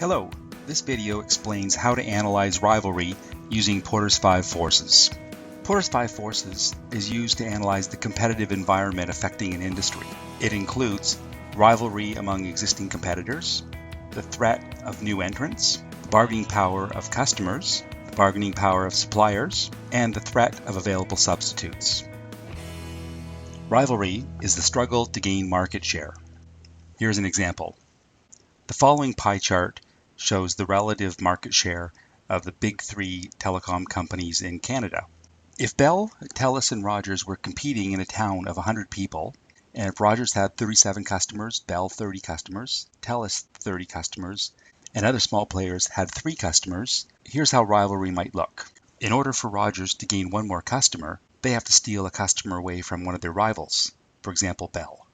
Hello, this video explains how to analyze Rivalry using Porter's 5 forces. Porter's 5 forces is used to analyze the competitive environment affecting an industry. It includes rivalry among existing competitors, the threat of new entrants, the bargaining power of customers, the bargaining power of suppliers, and the threat of available substitutes. Rivalry is the struggle to gain market share. Here's an example. The following pie chart shows the relative market share of the big three telecom companies in Canada. If Bell, TELUS, and Rogers were competing in a town of 100 people, and if Rogers had 37 customers, Bell 30 customers, TELUS 30 customers, and other small players had 3 customers, here's how rivalry might look. In order for Rogers to gain one more customer, they have to steal a customer away from one of their rivals, for example, Bell.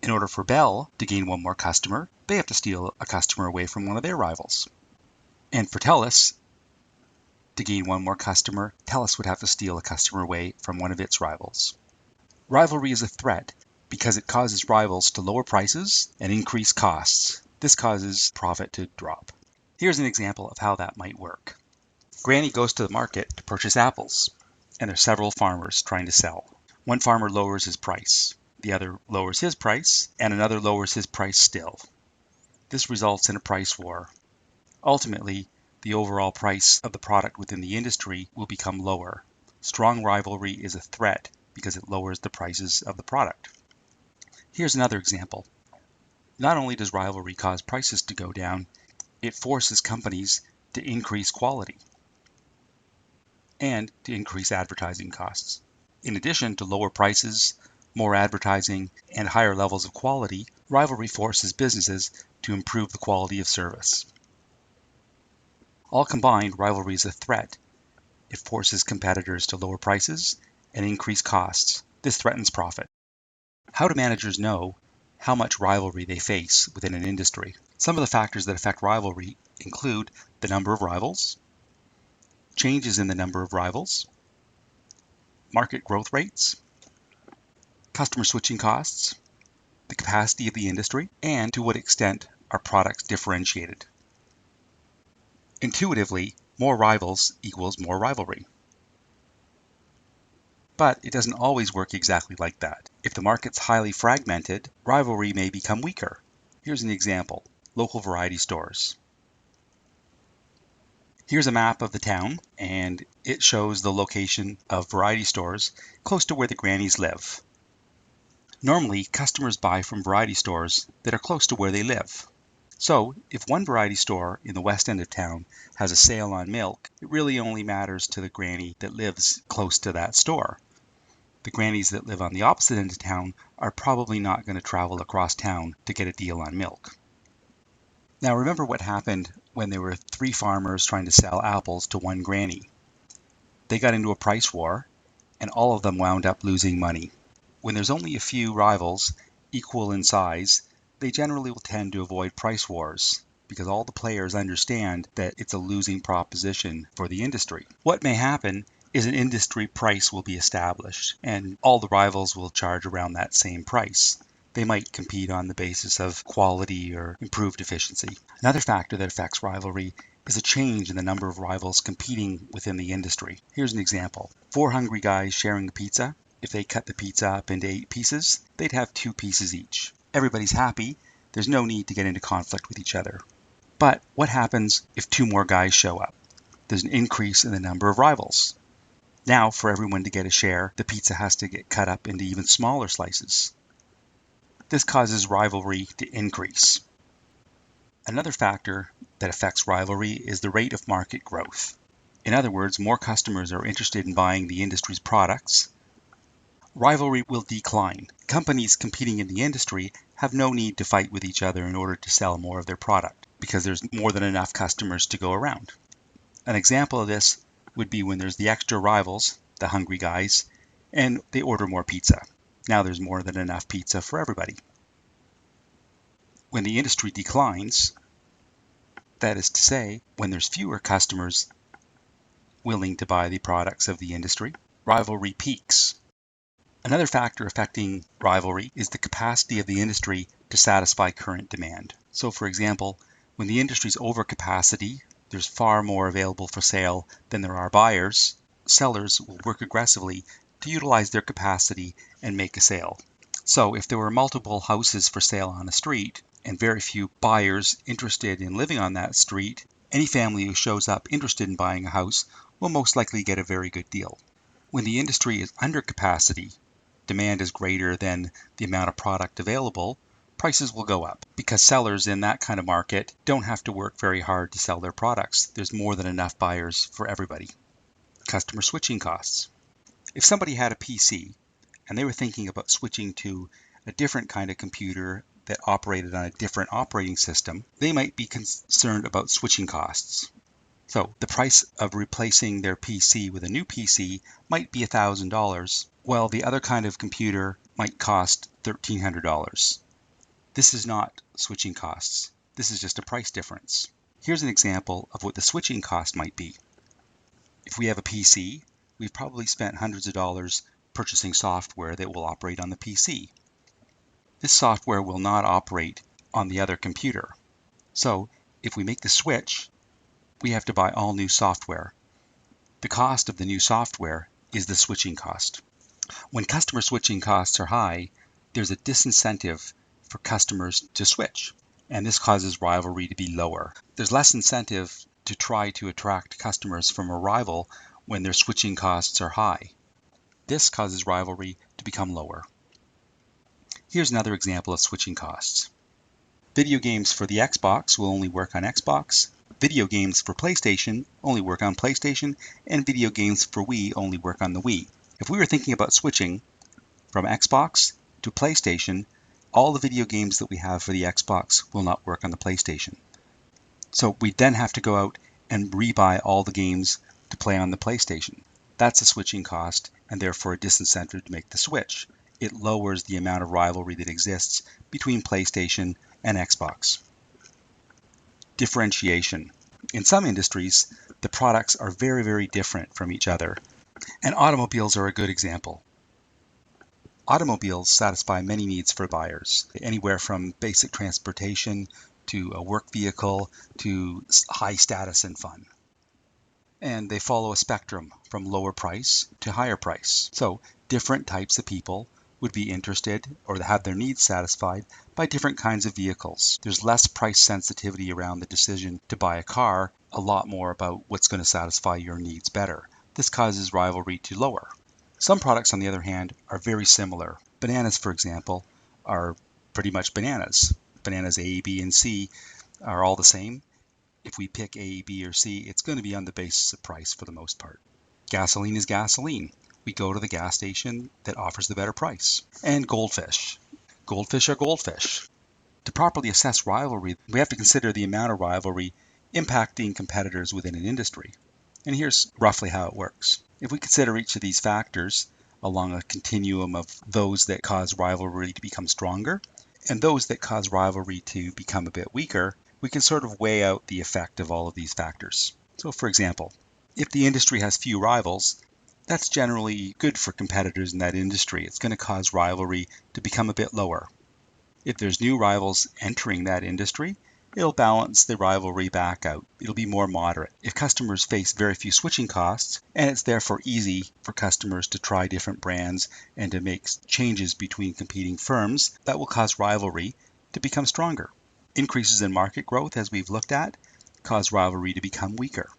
In order for Bell to gain one more customer, they have to steal a customer away from one of their rivals. And for TELUS, to gain one more customer, TELUS would have to steal a customer away from one of its rivals. Rivalry is a threat because it causes rivals to lower prices and increase costs. This causes profit to drop. Here's an example of how that might work. Granny goes to the market to purchase apples, and there are several farmers trying to sell. One farmer lowers his price. The other lowers his price, and another lowers his price still. This results in a price war. Ultimately, the overall price of the product within the industry will become lower. Strong rivalry is a threat because it lowers the prices of the product. Here's another example. Not only does rivalry cause prices to go down, it forces companies to increase quality and to increase advertising costs. In addition to lower prices, more advertising, and higher levels of quality, rivalry forces businesses to improve the quality of service. All combined, rivalry is a threat. It forces competitors to lower prices and increase costs. This threatens profit. How do managers know how much rivalry they face within an industry? Some of the factors that affect rivalry include the number of rivals, changes in the number of rivals, market growth rates, customer switching costs, the capacity of the industry, and to what extent are products differentiated. Intuitively, more rivals equals more rivalry. But it doesn't always work exactly like that. If the market's highly fragmented, rivalry may become weaker. Here's an example: local variety stores. Here's a map of the town, and it shows the location of variety stores close to where the grannies live. Normally, customers buy from variety stores that are close to where they live. So, if one variety store in the west end of town has a sale on milk, it really only matters to the granny that lives close to that store. The grannies that live on the opposite end of town are probably not going to travel across town to get a deal on milk. Now remember what happened when there were 3 farmers trying to sell apples to one granny. They got into a price war, and all of them wound up losing money. When there's only a few rivals equal in size, they generally will tend to avoid price wars because all the players understand that it's a losing proposition for the industry. What may happen is an industry price will be established and all the rivals will charge around that same price. They might compete on the basis of quality or improved efficiency. Another factor that affects rivalry is a change in the number of rivals competing within the industry. Here's an example. 4 hungry guys sharing a pizza. If they cut the pizza up into 8 pieces, they'd have 2 pieces each. Everybody's happy. There's no need to get into conflict with each other. But what happens if 2 more guys show up? There's an increase in the number of rivals. Now, for everyone to get a share, the pizza has to get cut up into even smaller slices. This causes rivalry to increase. Another factor that affects rivalry is the rate of market growth. In other words, more customers are interested in buying the industry's products. Rivalry will decline. Companies competing in the industry have no need to fight with each other in order to sell more of their product because there's more than enough customers to go around. An example of this would be when there's the extra rivals, the hungry guys, and they order more pizza. Now there's more than enough pizza for everybody. When the industry declines, that is to say, when there's fewer customers willing to buy the products of the industry, rivalry peaks. Another factor affecting rivalry is the capacity of the industry to satisfy current demand. So for example, when the industry's over capacity, there's far more available for sale than there are buyers, sellers will work aggressively to utilize their capacity and make a sale. So if there were multiple houses for sale on a street and very few buyers interested in living on that street, any family who shows up interested in buying a house will most likely get a very good deal. When the industry is under capacity, demand is greater than the amount of product available, prices will go up because sellers in that kind of market don't have to work very hard to sell their products. There's more than enough buyers for everybody. Customer switching costs. If somebody had a PC and they were thinking about switching to a different kind of computer that operated on a different operating system, they might be concerned about switching costs. So the price of replacing their PC with a new PC might be $1,000, while the other kind of computer might cost $1,300. This is not switching costs. This is just a price difference. Here's an example of what the switching cost might be. If we have a PC, we've probably spent hundreds of dollars purchasing software that will operate on the PC. This software will not operate on the other computer. So if we make the switch, we have to buy all new software. The cost of the new software is the switching cost. When customer switching costs are high, there's a disincentive for customers to switch, and this causes rivalry to be lower. There's less incentive to try to attract customers from a rival when their switching costs are high. This causes rivalry to become lower. Here's another example of switching costs. Video games for the Xbox will only work on Xbox. Video games for PlayStation only work on PlayStation, and video games for Wii only work on the Wii. If we were thinking about switching from Xbox to PlayStation, all the video games that we have for the Xbox will not work on the PlayStation. So we then have to go out and rebuy all the games to play on the PlayStation. That's a switching cost and therefore a disincentive to make the switch. It lowers the amount of rivalry that exists between PlayStation and Xbox. Differentiation. In some industries, the products are very, very different from each other, and automobiles are a good example. Automobiles satisfy many needs for buyers, anywhere from basic transportation to a work vehicle to high status and fun. And they follow a spectrum from lower price to higher price. So different types of people would be interested or have their needs satisfied by different kinds of vehicles. There's less price sensitivity around the decision to buy a car, a lot more about what's going to satisfy your needs better. This causes rivalry to lower. Some products, on the other hand, are very similar. Bananas, for example, are pretty much bananas. Bananas A, B, and C are all the same. If we pick A, B, or C, it's going to be on the basis of price for the most part. Gasoline is gasoline. We go to the gas station that offers the better price. And goldfish. Goldfish are goldfish. To properly assess rivalry, we have to consider the amount of rivalry impacting competitors within an industry. And here's roughly how it works. If we consider each of these factors along a continuum of those that cause rivalry to become stronger and those that cause rivalry to become a bit weaker, we can sort of weigh out the effect of all of these factors. So for example, if the industry has few rivals, that's generally good for competitors in that industry. It's going to cause rivalry to become a bit lower. If there's new rivals entering that industry, it'll balance the rivalry back out. It'll be more moderate. If customers face very few switching costs, and it's therefore easy for customers to try different brands and to make changes between competing firms, that will cause rivalry to become stronger. Increases in market growth, as we've looked at, cause rivalry to become weaker.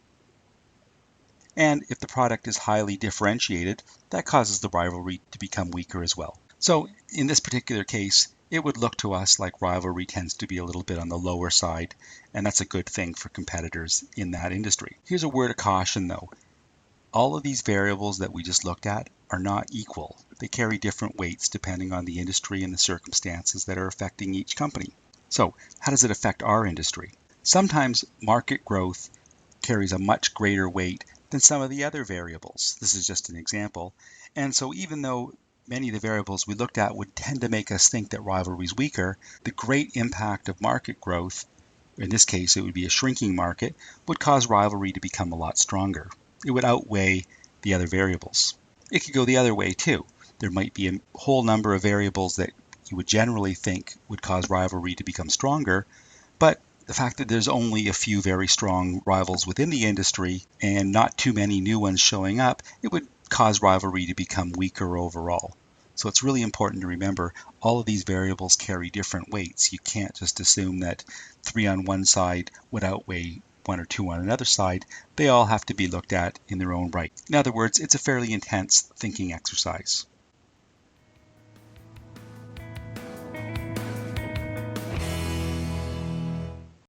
And if the product is highly differentiated, that causes the rivalry to become weaker as well. So in this particular case, it would look to us like rivalry tends to be a little bit on the lower side, and that's a good thing for competitors in that industry. Here's a word of caution though. All of these variables that we just looked at are not equal. They carry different weights depending on the industry and the circumstances that are affecting each company. So how does it affect our industry? Sometimes market growth carries a much greater weight than some of the other variables. This is just an example. And so even though many of the variables we looked at would tend to make us think that rivalry is weaker, the great impact of market growth, in this case it would be a shrinking market, would cause rivalry to become a lot stronger. It would outweigh the other variables. It could go the other way too. There might be a whole number of variables that you would generally think would cause rivalry to become stronger, but the fact that there's only a few very strong rivals within the industry and not too many new ones showing up, it would cause rivalry to become weaker overall. So it's really important to remember all of these variables carry different weights. You can't just assume that 3 on one side would outweigh 1 or 2 on another side. They all have to be looked at in their own right. In other words, it's a fairly intense thinking exercise.